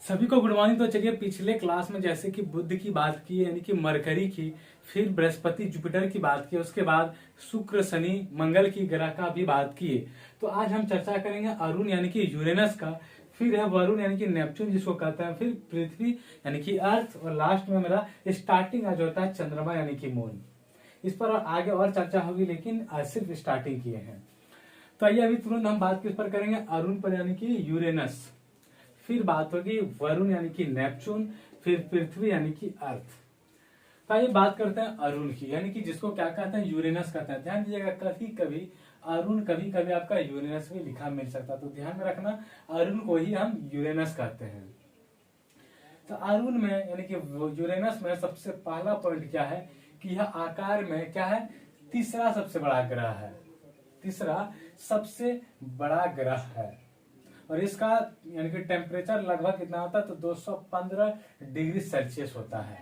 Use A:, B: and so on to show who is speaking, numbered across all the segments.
A: सभी को good morning. तो चलिए पिछले क्लास में जैसे कि बुध की बात की यानी कि मरकरी की, फिर बृहस्पति जुपिटर की बात की, उसके बाद शुक्र शनि मंगल की ग्रह का भी बात की। तो आज हम चर्चा करेंगे अरुण यानी कि यूरेनस का, फिर है वरुण यानी कि नेपच्यून जिसको कहते हैं, फिर पृथ्वी यानी कि अर्थ, और लास्ट में मेरा स्टार्टिंग आज होता है चंद्रमा यानी कि मून। इस पर आगे और चर्चा होगी, लेकिन आज सिर्फ स्टार्टिंग किए हैं। तो आइए अभी तुरंत हम बात किस पर करेंगे, अरुण पर यानी कि यूरेनस, फिर बात होगी वरुण यानी कि नेपच्यून, फिर पृथ्वी यानी कि अर्थ। तो आइए बात करते हैं अरुण की, यानी कि जिसको क्या कहते हैं, यूरेनस कहते हैं। ध्यान दीजिएगा, कभी कभी अरुण, कभी कभी आपका यूरेनस भी लिखा मिल सकता है, तो ध्यान में रखना अरुण को ही हम यूरेनस कहते हैं। तो अरुण में यानी कि यूरेनस में सबसे पहला पॉइंट क्या है कि यह आकार में क्या है, तीसरा सबसे बड़ा ग्रह है। तीसरा सबसे बड़ा ग्रह है, और इसका यानी कि टेम्परेचर लगभग कितना होता है, तो 215 डिग्री सेल्सियस होता है।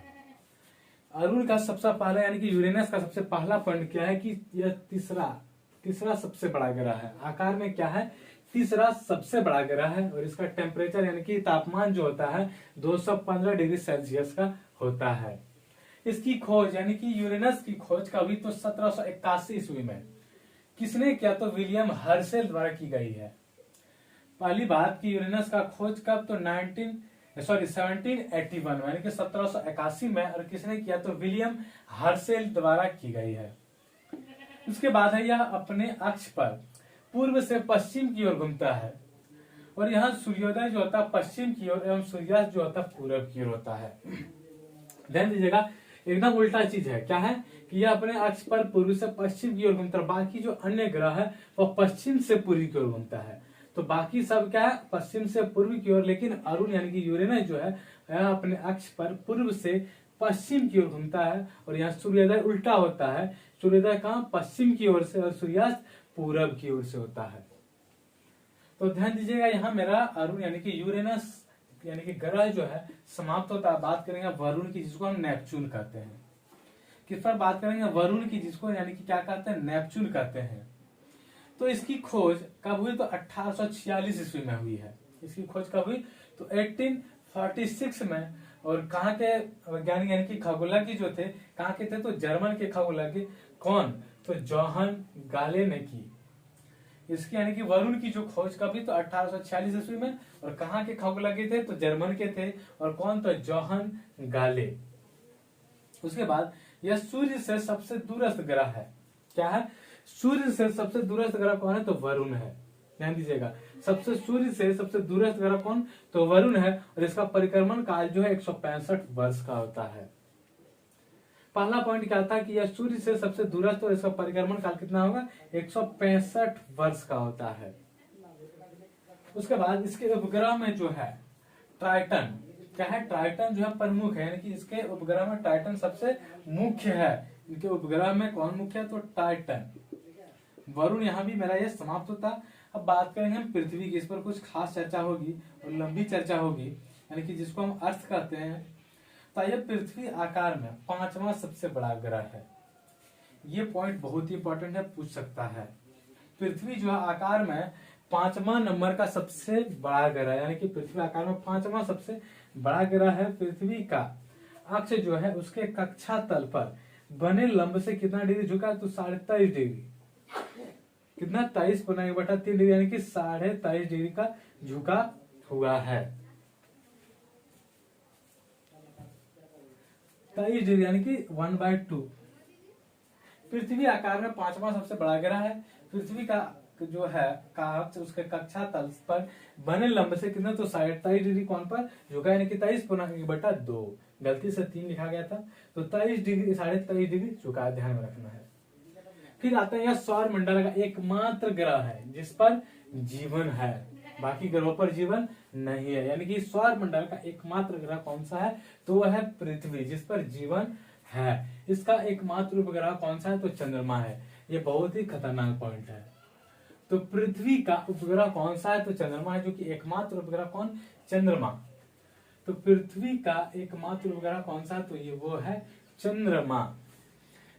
A: अरुण का सबसे पहला यानी कि यूरेनस का सबसे पहला पॉइंट क्या है कि यह तीसरा सबसे बड़ा ग्रह है। आकार में क्या है, तीसरा सबसे बड़ा ग्रह है, और इसका टेम्परेचर यानी कि तापमान जो होता है 215 डिग्री सेल्सियस का होता है। इसकी खोज यानी कि यूरेनस की खोज कभी तो 1781 ईस्वी में किसने किया, तो विलियम हर्शेल द्वारा की गई है। पहली बात की यूरेनस का खोज कब, तो 1781 में, यानी कि 1781 में, और किसने किया, तो विलियम हर्शेल द्वारा की गई है। उसके बाद है यह अपने अक्ष पर पूर्व से पश्चिम की ओर घूमता है, और यहाँ सूर्योदय जो होता है पश्चिम की ओर एवं सूर्यास्त जो होता है पूर्व की ओर होता है। ध्यान दीजिएगा, एकदम उल्टा चीज है। क्या है कि यह अपने अक्ष पर पूर्व से पश्चिम की ओर घूमता है, बाकी जो अन्य ग्रह है वह पश्चिम से पूर्व की ओर घूमता है। तो बाकी सब क्या है, पश्चिम से पूर्व की ओर, लेकिन अरुण यानी कि यूरेनस जो है यह अपने अक्ष पर पूर्व से पश्चिम की ओर घूमता है, और यहाँ सूर्योदय उल्टा होता है। सूर्योदय कहाँ, पश्चिम की ओर से, और सूर्यास्त पूर्व की ओर से होता है। तो ध्यान दीजिएगा, यहाँ मेरा अरुण यानी कि यूरेनस यानी कि ग्रह जो है समाप्त होता है। बात करेंगे वरुण की, जिसको हम नेपच्यून कहते हैं। किस पर बात करेंगे, वरुण की, जिसको यानी कि क्या कहते हैं, नेपच्यून कहते हैं। तो इसकी खोज कब हुई, तो 1846 ईस्वी में हुई है। इसकी खोज कब हुई, तो 1846 में। और कहाँ के वैज्ञानिक यानी कि खगोलज्ञ जो थे, कहाँ के थे, तो जर्मन के खगोलज्ञ। कौन, तो जोहान गाले ने की। इसकी यानी कि वरुण की जो खोज कब हुई, तो 1846 ईस्वी में, और कहाँ के खगोलज्ञ थे, तो जर्मन के थे, और कौन, तो जोहान गाले। उसके बाद यह सूर्य से सबसे दूरस्थ ग्रह है। क्या है, सूर्य से सबसे दूरस्थ ग्रह कौन है, तो वरुण है। ध्यान दीजिएगा, सूर्य से सबसे दूरस्थ ग्रह कौन, तो वरुण है, और इसका परिक्रमण काल जो है 165 वर्ष का होता है। पहला पॉइंट क्या था कि यह सूर्य से सबसे दूरस्थ, और इसका परिक्रमण काल कितना होगा, 165 वर्ष का होता है। उसके बाद इसके उपग्रह में जो है ट्राइटन, क्या है, ट्राइटन जो है प्रमुख है, यानी कि इसके उपग्रह में टाइटन सबसे मुख्य है। इनके उपग्रह में कौन मुख्य है, तो टाइटन। वरुण यहाँ भी मेरा ये समाप्त होता। अब बात करेंगे हम पृथ्वी की, इस पर कुछ खास चर्चा होगी और लंबी चर्चा होगी, यानी कि जिसको हम अर्थ कहते हैं। तो ये पृथ्वी आकार में पांचवा सबसे बड़ा ग्रह है। ये पॉइंट बहुत ही इंपॉर्टेंट है, पूछ सकता है। पृथ्वी जो है आकार में पांचवा नंबर का सबसे बड़ा ग्रह, यानी कि पृथ्वी आकार में पांचवा सबसे बड़ा ग्रह है। पृथ्वी का अक्ष जो है उसके कक्षा तल पर बने लंब से कितना डिग्री झुका, तो 23.5 डिग्री। कितना, 23.3 डिग्री, यानी कि 23.5 डिग्री का झुका हुआ है। 23 डिग्री यानी कि 1/2। पृथ्वी आकार में पांचवा सबसे बड़ा ग्रह है। पृथ्वी का जो है काक्ष, उसके कक्षा तल पर बने लंब से कितना, तो 23.5 डिग्री कौन पर झुका, यानी कि 23.2। गलती से 3 लिखा गया था, तो 23 डिग्री 23.5 डिग्री झुका, ध्यान में रखना है। फिर आता है यह सौर मंडल का एकमात्र ग्रह है जिस पर जीवन है, बाकी ग्रहों पर जीवन नहीं है। यानी कि सौर मंडल का एकमात्र ग्रह कौन सा है, तो वह है पृथ्वी, जिस पर जीवन है। इसका एकमात्र उपग्रह कौन सा है, तो चंद्रमा है। ये बहुत ही खतरनाक पॉइंट है। तो पृथ्वी का उपग्रह कौन सा है, तो चंद्रमा है, जो कि एकमात्र उपग्रह कौन, चंद्रमा। तो पृथ्वी का एकमात्र उपग्रह कौन सा, तो ये वो है चंद्रमा।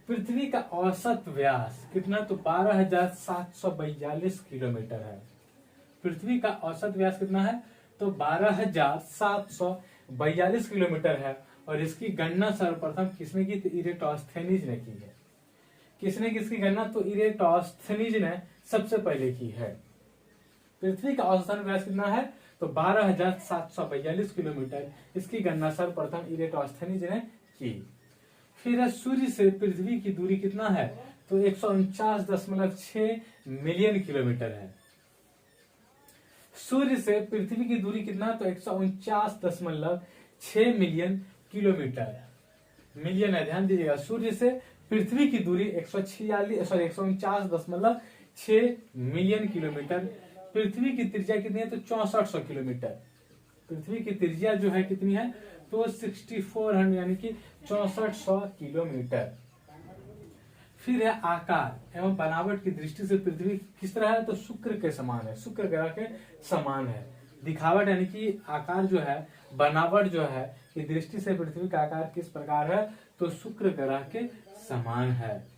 A: पृथ्वी का औसत व्यास कितना, तो 12,742 किलोमीटर है। पृथ्वी का औसत व्यास कितना है, तो 12,742 किलोमीटर है। और इसकी गणना सर्वप्रथम किसने की? तो इरेटोस्थेनीज ने की है। किसने किसकी गणना? तो इरेटोस्थेनीज ने सबसे पहले की है। पृथ्वी का औसतन व्यास कितना है? तो 12,742 किलोमीटर। इसकी गणना सर्वप्रथम इरेटोस्थेनीज ने की। फिर है सूर्य से पृथ्वी की दूरी कितना है? तो 149.6 मिलियन किलोमीटर है। सूर्य से पृथ्वी की दूरी कितना? तो 149.6 मिलियन किलोमीटर। मिलियन है, ध्यान दीजिएगा। सूर्य से पृथ्वी की दूरी 149.6 मिलियन किलोमीटर। पृथ्वी की त्रिज्या कितनी है? तो 6400 किलोमीटर। पृथ्वी की त्रिज्या जो है कितनी है? तो 6400 यानी कि 6400 किलोमीटर। फिर है आकार एवं बनावट की दृष्टि से पृथ्वी किस तरह है? तो शुक्र के समान है, शुक्र ग्रह के समान है। दिखावट यानी कि आकार जो है, बनावट जो है, की दृष्टि से पृथ्वी का आकार किस प्रकार है? तो शुक्र ग्रह के समान है।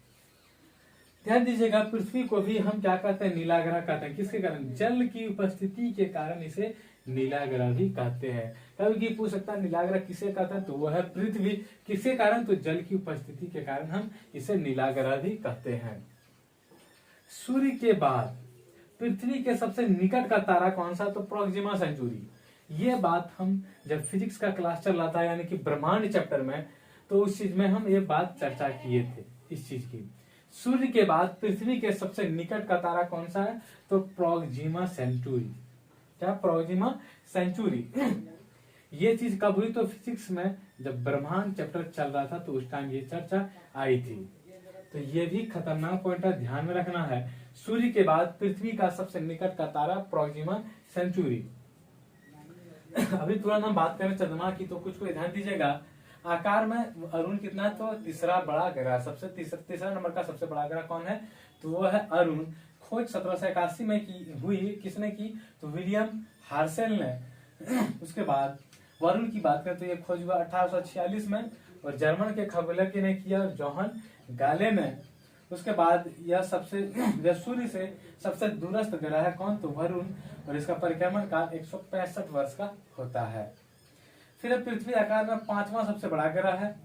A: ध्यान दीजिएगा, पृथ्वी को भी हम क्या कहते हैं? नीला ग्रह कहते हैं। किसके कारण? जल की उपस्थिति के कारण इसे नीला ग्रह भी कहते हैं। कभी पूछ सकता है नीला ग्रह किसे कहते हैं? तो वह है पृथ्वी। किसके कारण? तो जल की उपस्थिति के कारण हम इसे नीला ग्रह भी कहते हैं। सूर्य के बाद पृथ्वी के सबसे निकट का तारा कौन सा? तो प्रोक्सिमा सेंचुरी। ये बात हम जब फिजिक्स का क्लास चल रहा था यानी कि ब्रह्मांड चैप्टर में, तो उस चीज में हम ये बात चर्चा किए थे इस चीज की। सूर्य के बाद पृथ्वी के सबसे निकट का तारा कौन सा है? तो प्रोक्सिमा सेंचुरी। क्या? Proxima Centauri. ये चीज कब हुई? तो फिजिक्स में जब ब्रह्मांड चैप्टर चल रहा था तो उस टाइम ये चर्चा आई थी। तो ये भी खतरनाक पॉइंट है, ध्यान में रखना है। सूर्य के बाद पृथ्वी का सबसे निकट का तारा प्रोक्सिमा सेंचुरी। अभी तुरंत हम बात करें चंद्रमा की, तो कुछ को ध्यान दीजिएगा। आकार में अरुण कितना है? तो तीसरा बड़ा ग्रह, सबसे तीसरा नंबर का सबसे बड़ा ग्रह कौन है? तो वो है अरुण। खोज 1781 में की हुई। किसने की? तो विलियम हार्सेल ने। उसके बाद वरुण की बात करें तो ये खोज हुआ 1846 में, और जर्मन के खगोलज्ञ ने किया जोहन गाले ने। उसके बाद यह सूर्य से सबसे दूरस्थ ग्रह है कौन? तो वरुण, और इसका परिक्रमण काल 165 वर्ष का होता है। फिर पृथ्वी आकार में 5वां सबसे बड़ा ग्रह है।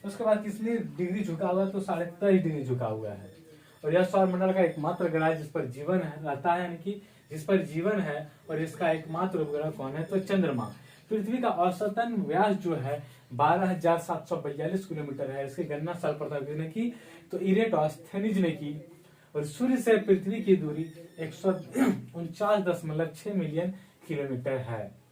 A: उसके बाद कितनी डिग्री झुका हुआ है? तो 23.5 डिग्री झुका हुआ है। और यह सौरमंडल का एकमात्र ग्रह है जिस पर जीवन रहता है, यानी कि जिस पर जीवन है। और इसका एकमात्र उपग्रह कौन है? तो चंद्रमा। पृथ्वी का औसतन व्यास जो है 12,742 किलोमीटर है। इसकी गणना सर्वप्रथम किसने की? तो इरेटोस्थेनीज ने की। और सूर्य से पृथ्वी की दूरी 149.6 मिलियन किलोमीटर है।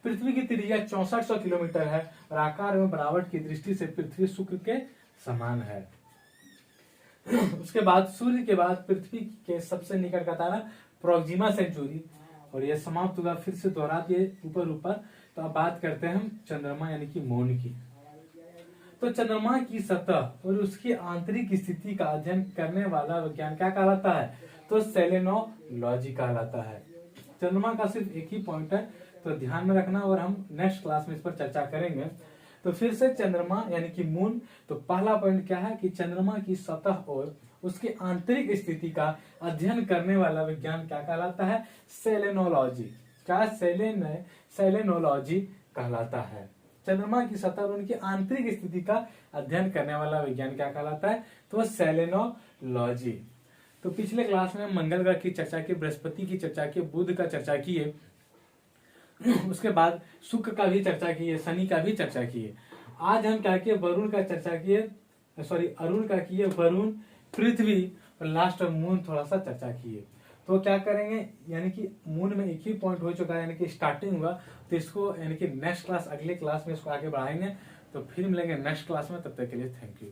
A: पृथ्वी की त्रिज्या 6400 किलोमीटर है। और आकार एवं बनावट की दृष्टि से पृथ्वी शुक्र के समान है। उसके बाद सूर्य के बाद पृथ्वी के सबसे निकट का तारा प्रोक्सिमा सेंचुरी। और यह समाप्त हुआ, फिर से दोहरा दिए ऊपर। तो अब बात करते हैं हम चंद्रमा यानी कि मून की। तो चंद्रमा की सतह और उसकी आंतरिक स्थिति का अध्ययन करने वाला विज्ञान क्या कहलाता है? तो सेलेनोलॉजी कहलाता है। चंद्रमा का सिर्फ एक ही पॉइंट है, तो ध्यान में रखना, और हम नेक्स्ट क्लास में इस पर चर्चा करेंगे। तो फिर से चंद्रमा यानी कि मून। तो पहला पॉइंट क्या है? कि चंद्रमा की सतह और उसकी आंतरिक स्थिति का अध्ययन करने वाला विज्ञान क्या कहलाता है? सेलेनोलॉजी। क्या? सेलेनोलॉजी कहलाता है। चंद्रमा की सतह और उनकी आंतरिक स्थिति का अध्ययन करने वाला विज्ञान क्या कहलाता है? तो सेलेनोलॉजी। तो पिछले क्लास में मंगल ग्रह की चर्चा की, बृहस्पति की चर्चा की, बुध का चर्चा की है। उसके बाद शुक्र का भी चर्चा की है, शनि का भी चर्चा की है। आज हम क्या किए? वरुण का चर्चा किए, अरुण का किए, वरुण, पृथ्वी, और लास्ट में मून थोड़ा सा चर्चा किए। तो क्या करेंगे? यानी कि मून में एक ही पॉइंट हो चुका है, यानी कि स्टार्टिंग हुआ। तो इसको यानी कि नेक्स्ट क्लास, अगले क्लास में इसको आगे बढ़ाएंगे। तो फिर मिलेंगे नेक्स्ट क्लास में, तब तक के लिए थैंक यू।